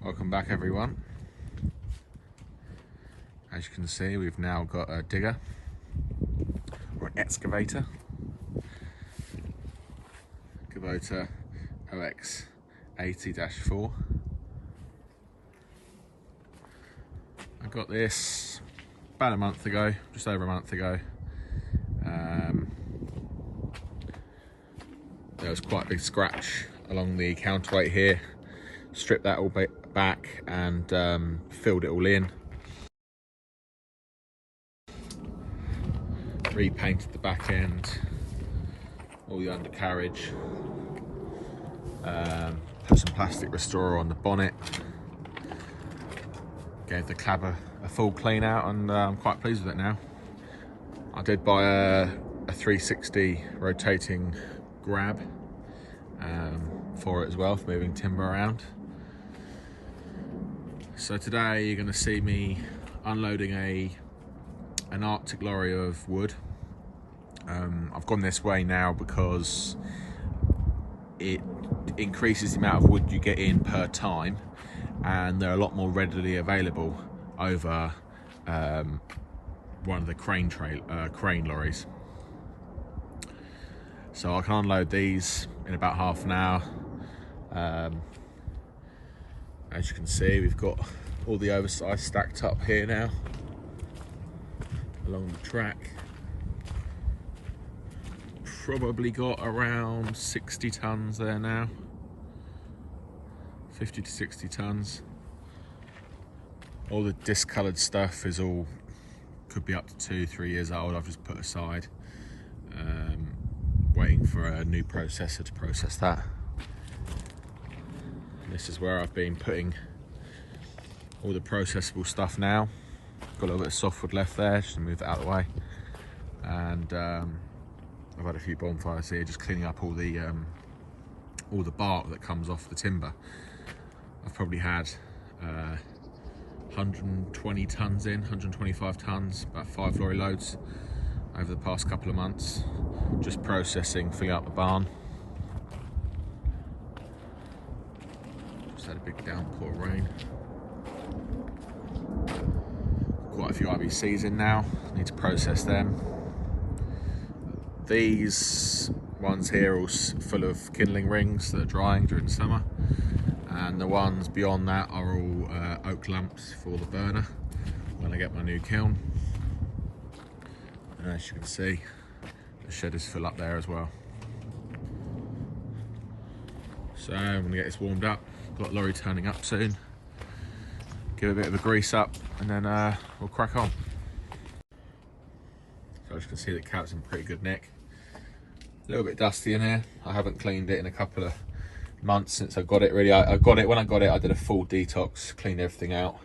Welcome back, everyone. As you can see, we've now got a digger or an excavator. KUBOTA KX080-4. I got this about a month ago, just over a month ago. There was quite a big scratch along the counterweight here. Stripped that all back and filled it all in. Repainted the back end, all the undercarriage. Put some plastic restorer on the bonnet. Gave the cab a full clean out, and I'm quite pleased with it now. I did buy a 360 rotating grab for it as well, for moving timber around. So today you're going to see me unloading an Arctic lorry of wood. I've gone this way now because it increases the amount of wood you get in per time, and they're a lot more readily available over one of the crane lorries. So I can unload these in about half an hour. As you can see, we've got all the oversized stacked up here now along the track. Probably got around 60 tons there now, 50 to 60 tons. All the discoloured stuff is all, could be up to 2-3 years old. I've just put aside, waiting for a new processor to process that. This is where I've been putting all the processable stuff now. Got a little bit of softwood left there, just to move that out of the way. And I've had a few bonfires here, just cleaning up all the bark that comes off the timber. I've probably had 120 tons in, 125 tons, about 5 lorry loads over the past couple of months, just processing, filling up the barn. Just had a big downpour of rain. Quite a few IBCs in now, need to process them. These ones here are all full of kindling rings that are drying during the summer, and the ones beyond that are all oak lumps for the burner when I get my new kiln. And as you can see, the shed is full up there as well. So I'm gonna get this warmed up. Got a lorry turning up soon. Give it a bit of a grease up, and then we'll crack on. So as you can see, the cab's in pretty good nick. A little bit dusty in here. I haven't cleaned it in a couple of months since I got it. Really, I got it when I got it. I did a full detox, cleaned everything out,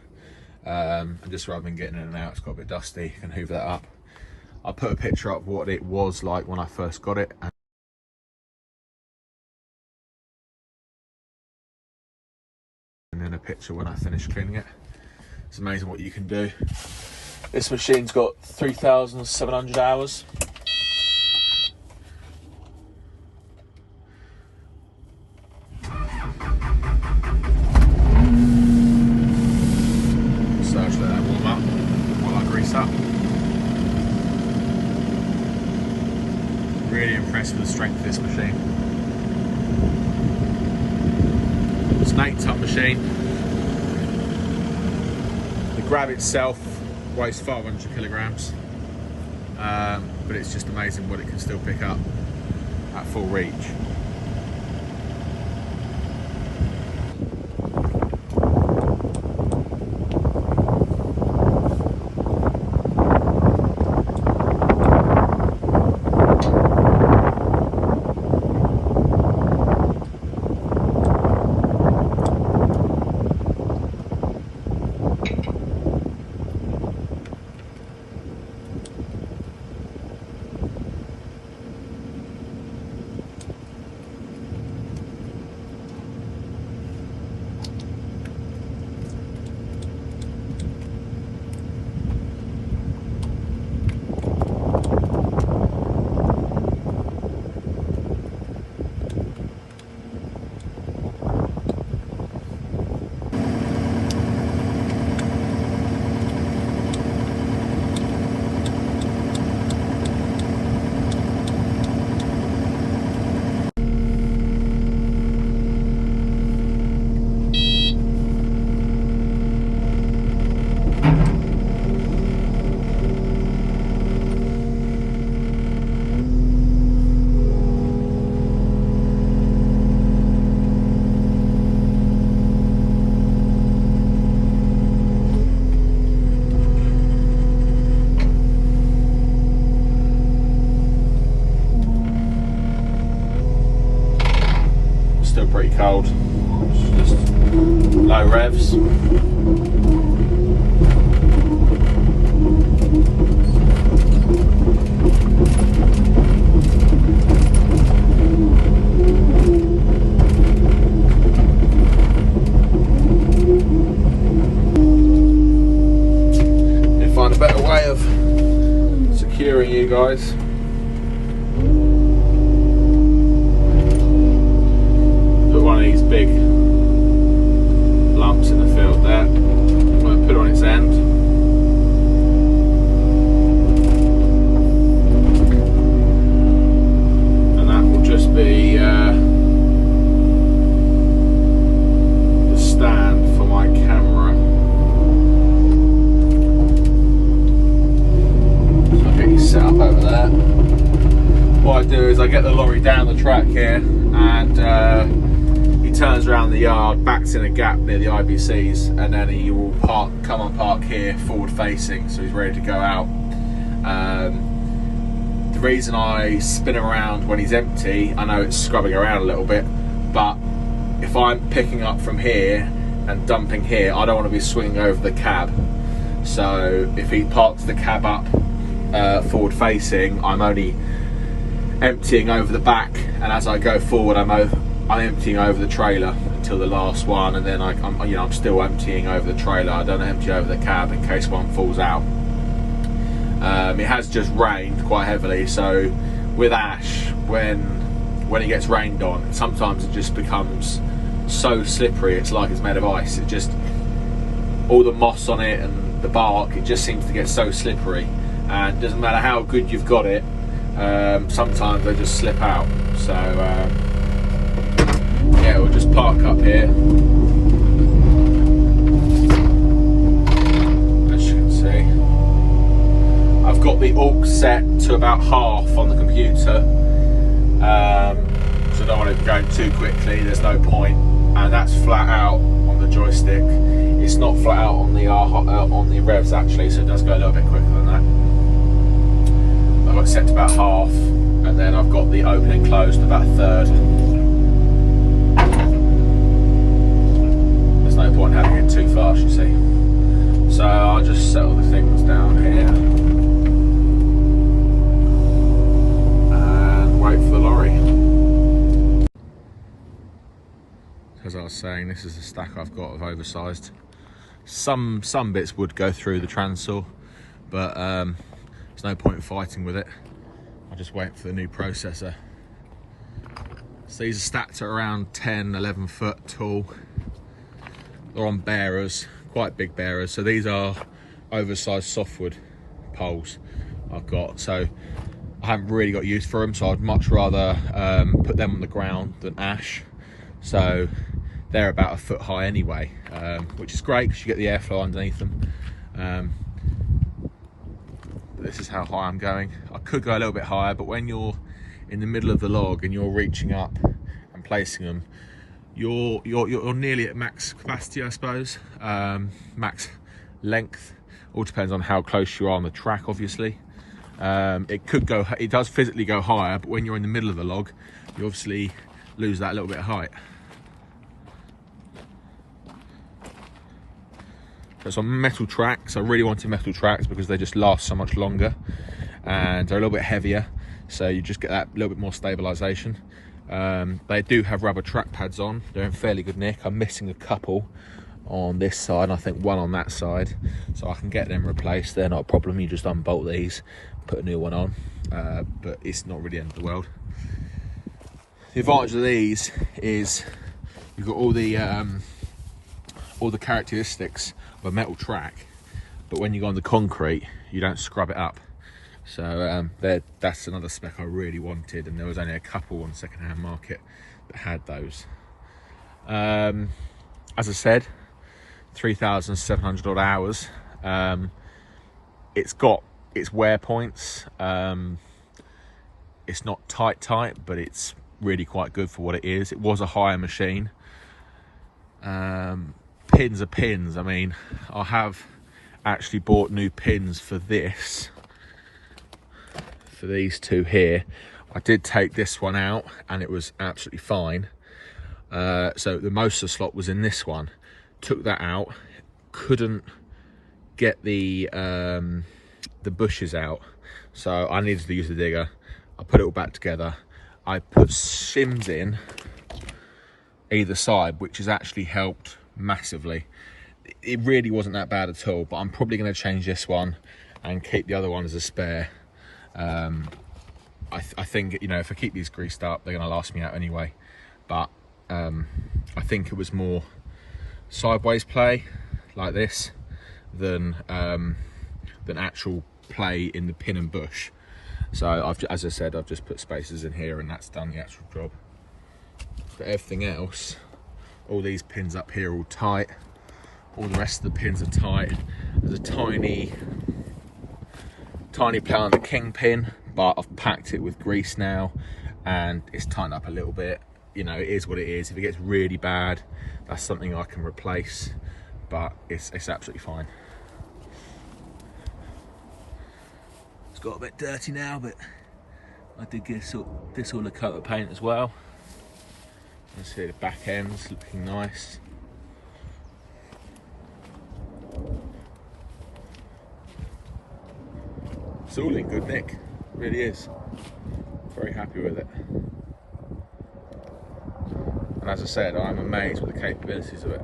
and just rather than getting in and out, it's got a bit dusty. I can hoover that up. I put a picture up of what it was like when I first got it, and then a picture when I finished cleaning it. It's amazing what you can do. This machine's got 3,700 hours. So just let that warm up while I grease up. Really impressed with the strength of this machine. It's an 8-ton machine. The grab itself weighs 500 kilograms, but it's just amazing what it can still pick up at full reach. still pretty cold. It's just low revs. Find a better way of securing you guys. Put one of these big lumps in the field there. I'm going to put it on its end. And that will just be the stand for my camera. Set up over there. What I do is I get the lorry down the track here, and he turns around the yard, backs in a gap near the IBCs, and then he will come and park here forward facing, so he's ready to go out. The reason I spin around when he's empty, I know it's scrubbing around a little bit, but if I'm picking up from here and dumping here, I don't want to be swinging over the cab. So if he parks the cab up forward facing, I'm only emptying over the back, and as I go forward I'm emptying over the trailer until the last one, and then I'm still emptying over the trailer. I don't empty over the cab in case one falls out. It has just rained quite heavily, so with ash, when it gets rained on, sometimes it just becomes so slippery, it's like it's made of ice. It just, all the moss on it and the bark, it just seems to get so slippery. And it doesn't matter how good you've got it, sometimes they just slip out. So yeah, we'll just park up here. As you can see, I've got the aux set to about half on the computer, so I don't want it going too quickly, there's no point. And that's flat out on the joystick. It's not flat out on the revs actually, so it does go a little bit quicker than that. I've got it set to about half, and then I've got the open and closed to about a third. There's no point having it too fast, you see. So I'll just settle the things down here and wait for the lorry. As I was saying, this is the stack I've got of oversized. Some bits would go through the transaw, but there's no point in fighting with it. I'll just wait for the new processor. So these are stacked at around 10, 11 foot tall. They're on bearers, quite big bearers. So these are oversized softwood poles I've got. So I haven't really got use for them, so I'd much rather put them on the ground than ash. So they're about a foot high anyway, which is great because you get the airflow underneath them. This is how high I'm going. I could go a little bit higher, but when you're in the middle of the log and you're reaching up and placing them, you're nearly at max capacity, I suppose. Max length. All depends on how close you are on the track, obviously. It does physically go higher, but when you're in the middle of the log, you obviously lose that little bit of height. So it's on metal tracks. I really wanted metal tracks because they just last so much longer, and they're a little bit heavier, so you just get that little bit more stabilisation. They do have rubber track pads on. They're in fairly good nick. I'm missing a couple on this side, and I think one on that side, so I can get them replaced. They're not a problem. You just unbolt these, put a new one on, but it's not really the end of the world. The advantage of these is you've got all the characteristics of a metal track, but when you go on the concrete, you don't scrub it up. So that's another spec I really wanted, and there was only a couple on the second-hand market that had those. As I said, 3,700 odd hours. It's got its wear points. It's not tight, but it's really quite good for what it is. It was a hire machine. Pins are pins. I mean, I have actually bought new pins for this, for these two here. I did take this one out and it was absolutely fine. So the motor slot was in this one. Took that out, couldn't get the bushes out, so I needed to use the digger. I put it all back together. I put shims in either side, which has actually helped massively. It really wasn't that bad at all, but I'm probably going to change this one and keep the other one as a spare. I think, you know, if I keep these greased up, they're going to last me out anyway. But I think it was more sideways play like this than actual play in the pin and bush. So as I said, I've just put spacers in here and that's done the actual job. But everything else, all these pins up here are all tight. All the rest of the pins are tight. There's a tiny play on the kingpin, but I've packed it with grease now and it's tightened up a little bit. You know, it is what it is. If it gets really bad, that's something I can replace, but it's absolutely fine. It's got a bit dirty now, but I did give this all a coat of paint as well. You can see the back end's looking nice. It's all in good nick, it really is. Very happy with it. And as I said, I'm amazed with the capabilities of it.